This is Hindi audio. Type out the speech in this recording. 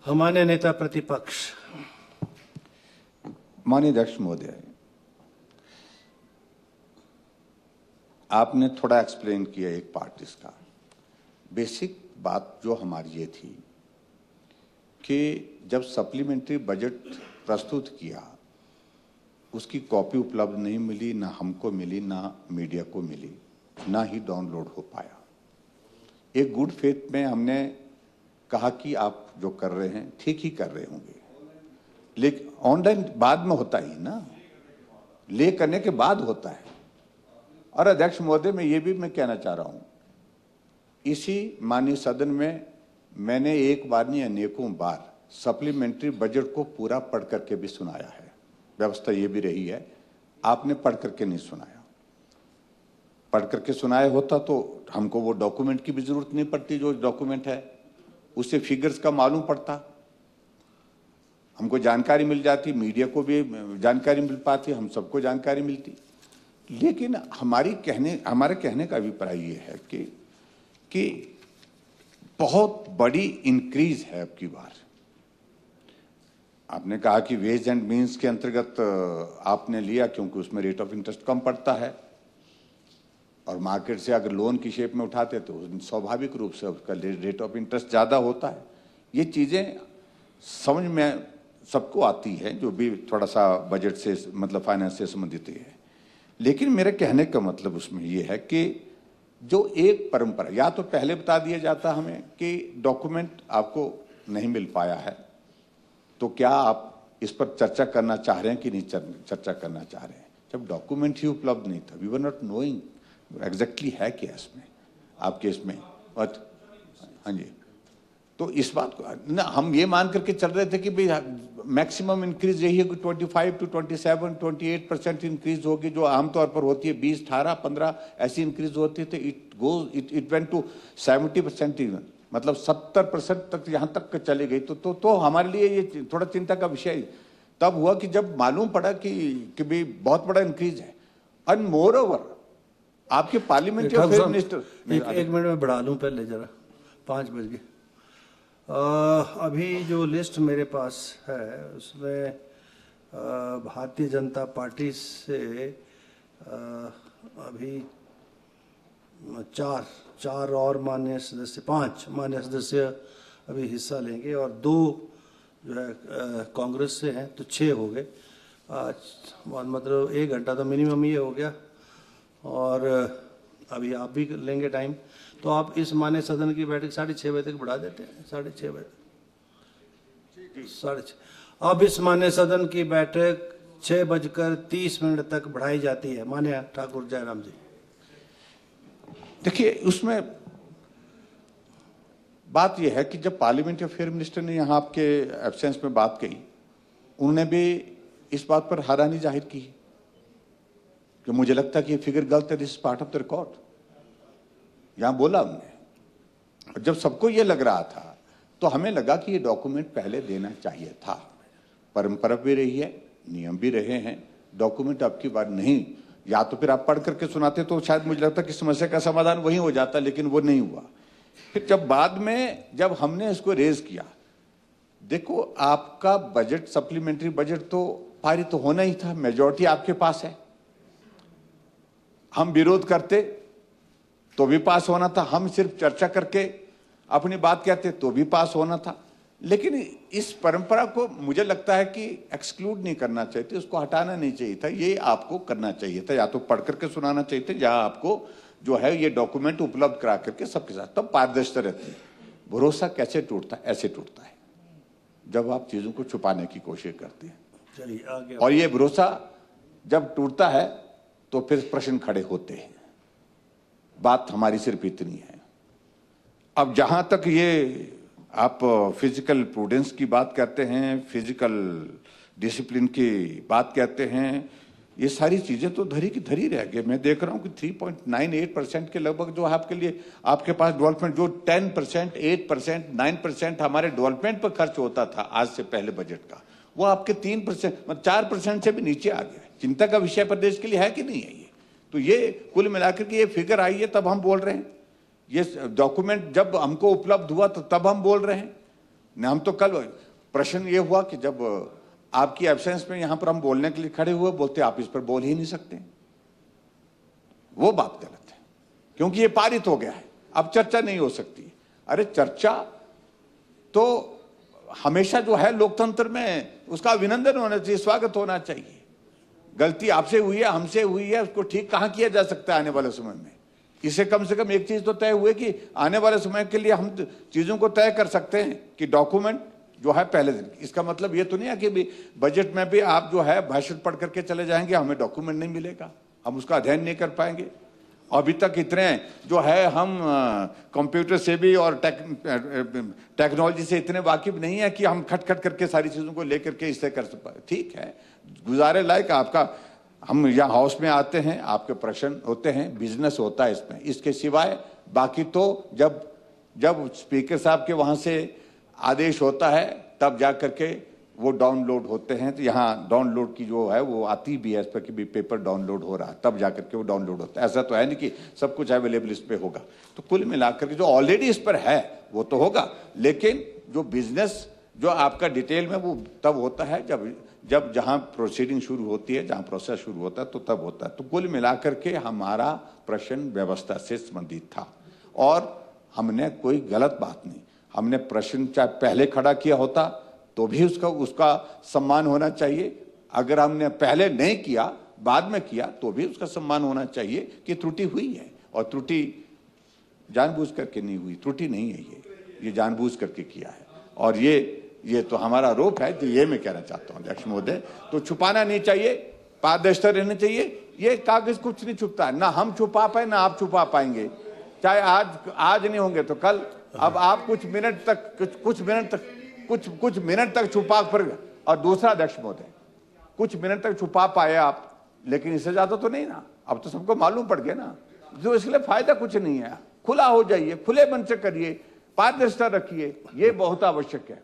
हमारे नेता प्रतिपक्ष। माननीय अध्यक्ष महोदय, आपने थोड़ा एक्सप्लेन किया एक पार्ट इसका। बेसिक बात जो हमारी ये थी कि जब सप्लीमेंट्री बजट प्रस्तुत किया, उसकी कॉपी उपलब्ध नहीं मिली, ना हमको मिली, ना मीडिया को मिली, ना ही डाउनलोड हो पाया। एक गुड फेथ में हमने कहा कि आप जो कर रहे हैं ठीक ही कर रहे होंगे, लेकिन ऑनलाइन बाद में होता ही ना, ले करने के बाद होता है। और अध्यक्ष महोदय, मैं कहना चाह रहा हूं, इसी माननीय सदन में मैंने एक बार नहीं अनेकों बार सप्लीमेंट्री बजट को पूरा पढ़ करके भी सुनाया है। व्यवस्था ये भी रही है, आपने पढ़ करके नहीं सुनाया। पढ़ करके सुनाया होता तो हमको वो डॉक्यूमेंट की भी जरूरत नहीं पड़ती। जो डॉक्यूमेंट है उससे फिगर्स का मालूम पड़ता, हमको जानकारी मिल जाती, मीडिया को भी जानकारी मिल पाती, हम सबको जानकारी मिलती। लेकिन हमारे कहने का अभिप्राय ये है कि बहुत बड़ी इंक्रीज है अब की बार। आपने कहा कि वेज एंड मीन्स के अंतर्गत आपने लिया क्योंकि उसमें रेट ऑफ इंटरेस्ट कम पड़ता है, और मार्केट से अगर लोन की शेप में उठाते तो स्वाभाविक रूप से उसका रेट ऑफ इंटरेस्ट ज़्यादा होता है। ये चीज़ें समझ में सबको आती है जो भी थोड़ा सा बजट से मतलब फाइनेंस से संबंधित है। लेकिन मेरे कहने का मतलब उसमें ये है कि जो एक परंपरा, या तो पहले बता दिया जाता हमें कि डॉक्यूमेंट आपको नहीं मिल पाया है, तो क्या आप इस पर चर्चा करना चाह रहे हैं कि नहीं चर्चा करना चाह रहे हैं। जब डॉक्यूमेंट ही उपलब्ध नहीं था, we were not knowing exactly है क्या इसमें, आपके इसमें। हाँ जी, तो इस बात को ना हम ये मान करके चल रहे थे कि भाई मैक्सिमम इंक्रीज यही है कि 25 to 27, 28% इंक्रीज होगी, जो आमतौर पर होती है 20, 18, 15 ऐसी इंक्रीज होती थी। इट वेंट टू 70% इवन, मतलब 70% तक यहाँ तक चली गई। तो हमारे लिए ये थोड़ा चिंता का विषय तब हुआ कि जब मालूम पड़ा कि भाई बहुत बड़ा इंक्रीज है। एंड मोर ओवर आपके पार्लियामेंट्री अफेयर मिनिस्टर, एक मिनट में बढ़ा लूं पहले जरा, 5 बज गए। अभी जो लिस्ट मेरे पास है उसमें भारतीय जनता पार्टी से अभी चार और माननीय सदस्य, 5 माननीय सदस्य अभी हिस्सा लेंगे, और 2 जो है कांग्रेस से हैं, तो 6 हो गए। मतलब 1 घंटा तो मिनिमम ये हो गया, और अभी आप भी लेंगे टाइम, तो आप इस माननीय सदन की बैठक 6:30 बजे तक बढ़ा देते हैं। 6:30 बजे, 6:30। अब इस माननीय सदन की बैठक 6:30 तक बढ़ाई जाती है। माननीय ठाकुर जयराम जी। देखिए, उसमें बात यह है कि जब पार्लियामेंट्री अफेयर मिनिस्टर ने यहाँ आपके एब्सेंस में बात कही, उन्होंने भी इस बात पर हैरानी जाहिर की कि मुझे लगता है कि ये फिगर गलत है, this part of the record. यहां बोला हमने। जब सबको ये लग रहा था तो हमें लगा कि ये डॉक्यूमेंट पहले देना चाहिए था। परंपरा भी रही है, नियम भी रहे हैं। डॉक्यूमेंट अब की बार नहीं, या तो फिर आप पढ़ करके सुनाते तो शायद मुझे लगता कि समस्या का समाधान वही हो जाता, लेकिन वो नहीं हुआ। फिर जब बाद में जब हमने इसको रेज किया, देखो आपका बजट, सप्लीमेंट्री बजट तो पारित तो होना ही था, मेजॉरिटी आपके पास है। हम विरोध करते तो भी पास होना था, हम सिर्फ चर्चा करके अपनी बात कहते तो भी पास होना था। लेकिन इस परंपरा को मुझे लगता है कि एक्सक्लूड नहीं करना चाहिए था, उसको हटाना नहीं चाहिए था, ये आपको करना चाहिए था। या तो पढ़ करके सुनाना चाहिए था, या आपको जो है ये डॉक्यूमेंट उपलब्ध करा करके सबके साथ, तब पारदर्शिता रहती है। भरोसा कैसे टूटता है? ऐसे टूटता है जब आप चीजों को छुपाने की कोशिश करते हैं। चलिए आगे। और ये भरोसा जब टूटता है तो फिर प्रश्न खड़े होते हैं। बात हमारी सिर्फ इतनी है। अब जहां तक ये आप फिजिकल प्रूडेंस की बात करते हैं, फिजिकल डिसिप्लिन की बात कहते हैं, ये सारी चीजें तो धरी की धरी रह गई। मैं देख रहा हूं कि 3.98% के लगभग जो है आपके लिए, आपके पास डेवलपमेंट, जो 10%, 8%, 9% हमारे डेवलपमेंट पर खर्च होता था आज से पहले बजट का, वो आपके 3%, मतलब 4% से भी नीचे आ गया। चिंता का विषय प्रदेश के लिए है कि नहीं है ये? तो ये कुल मिलाकर के ये फिगर आई है, तब हम बोल रहे हैं। ये डॉक्यूमेंट जब हमको उपलब्ध हुआ तो तब हम बोल रहे हैं। नहीं, हम तो कल प्रश्न ये हुआ कि जब आपकी एब्सेंस में यहां पर हम बोलने के लिए खड़े हुए, बोलते आप इस पर बोल ही नहीं सकते। वो बात गलत है, क्योंकि ये पारित हो गया है, अब चर्चा नहीं हो सकती। अरे चर्चा तो हमेशा जो है लोकतंत्र में उसका अभिनंदन होना चाहिए, स्वागत होना चाहिए। गलती आपसे हुई है, हमसे हुई है, उसको ठीक कहां किया जा सकता है आने वाले समय में। इसे कम से कम एक चीज तो तय हुए कि आने वाले समय के लिए हम चीजों को तय कर सकते हैं कि डॉक्यूमेंट जो है पहले दिन। इसका मतलब ये तो नहीं है कि भी बजट में भी आप जो है भाषण पढ़ करके चले जाएंगे, हमें डॉक्यूमेंट नहीं मिलेगा, हम उसका अध्ययन नहीं कर पाएंगे। अभी तक इतने जो है हम कंप्यूटर से भी और टेक्नोलॉजी से इतने वाकिफ नहीं है कि हम खटखट करके सारी चीजों को लेकर के इससे कर सकते। ठीक है, गुजारे लायक आपका, हम यहाँ हाउस में आते हैं, आपके प्रश्न होते हैं, बिजनेस होता है इसमें, इसके सिवाय बाकी तो जब स्पीकर साहब के वहां से आदेश होता है तब जा करके वो डाउनलोड होते हैं। तो यहाँ डाउनलोड की जो है वो आती भी है, इस पर कि भी पेपर डाउनलोड हो रहा है, तब जा करके वो डाउनलोड होता है। ऐसा तो है नहीं कि सब कुछ अवेलेबल इस पे होगा। तो कुल मिलाकर के जो ऑलरेडी इस पर है वो तो होगा, लेकिन जो बिजनेस जो आपका डिटेल में वो तब होता है जब जहां प्रोसीडिंग शुरू होती है, जहां प्रोसेस शुरू होता है, तो तब होता है। तो कुल मिलाकर के हमारा प्रश्न व्यवस्था से संबंधित था और हमने कोई गलत बात नहीं, हमने प्रश्न चाहे पहले खड़ा किया होता तो भी उसका सम्मान होना चाहिए। अगर हमने पहले नहीं किया, बाद में किया, तो भी उसका सम्मान होना चाहिए कि त्रुटि हुई है। और त्रुटि जानबूझ करके नहीं हुई, त्रुटि नहीं है ये जानबूझ करके किया है। और ये तो हमारा आरोप है, तो ये मैं कहना चाहता हूँ अध्यक्ष महोदय। तो छुपाना नहीं चाहिए, पारदर्शिता रहनी चाहिए। ये कागज कुछ नहीं छुपता है, ना हम छुपा पाए ना आप छुपा पाएंगे। चाहे आज नहीं होंगे तो कल। अब आप कुछ मिनट तक छुपा पर, और दूसरा अध्यक्ष महोदय, कुछ मिनट तक छुपा पाए आप, लेकिन इससे ज्यादा तो नहीं ना। अब तो सबको मालूम पड़ गया ना, जो इसलिए फायदा कुछ नहीं है। खुला हो जाइए, खुले मन से करिए, पारदर्शिता रखिए, ये बहुत आवश्यक है।